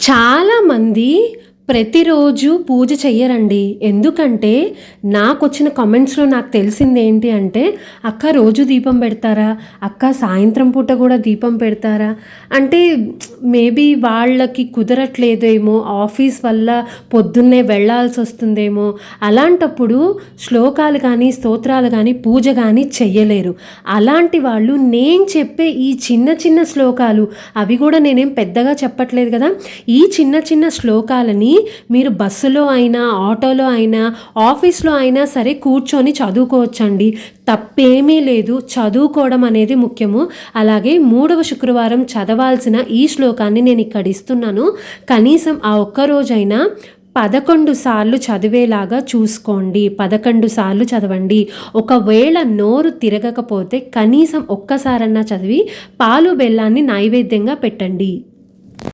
చాలామంది ప్రతిరోజు పూజ చెయ్యరండి. ఎందుకంటే నాకొచ్చిన కామెంట్స్‌లో నాకు తెలిసింది ఏంటి అంటే, "అక్క రోజు దీపం పెడతారా? అక్క సాయంత్రం పూట కూడా దీపం పెడతారా?" అంటే మేబీ వాళ్ళకి కుదరట్లేదేమో, ఆఫీస్ వల్ల పొద్దున్నే వెళ్ళాల్సొస్తుందేమో, అలాంటప్పుడు శ్లోకాలు కానీ, స్తోత్రాలు కానీ, పూజ కానీ చెయ్యలేరు. అలాంటి వాళ్ళు నేను చెప్పే ఈ చిన్న చిన్న శ్లోకాలు, అవి కూడా నేనేం పెద్దగా చెప్పట్లేదు కదా! ఈ చిన్న చిన్న శ్లోకాలని మీరు బస్సులో అయినా, ఆటోలో అయినా, ఆఫీస్‌లో అయినా సరే కూర్చొని చదువుకోవచ్చండి. తప్పేమీ లేదు. చదువుకోవడం అనేది ముఖ్యము. అలాగే 3వ శుక్రవారం చదవాల్సిన ఈ శ్లోకాన్ని నేను ఇక్కడ ఇస్తున్నాను. కనీసం ఆ ఒక్క రోజైనా 11 సార్లు చదివేలాగా చూసుకోండి. 11 సార్లు చదవండి. ఒకవేళ నోరు తిరగకపోతే కనీసం ఒక్కసారన్నా చదివి పాలు బెల్లాన్ని నైవేద్యంగా పెట్టండి.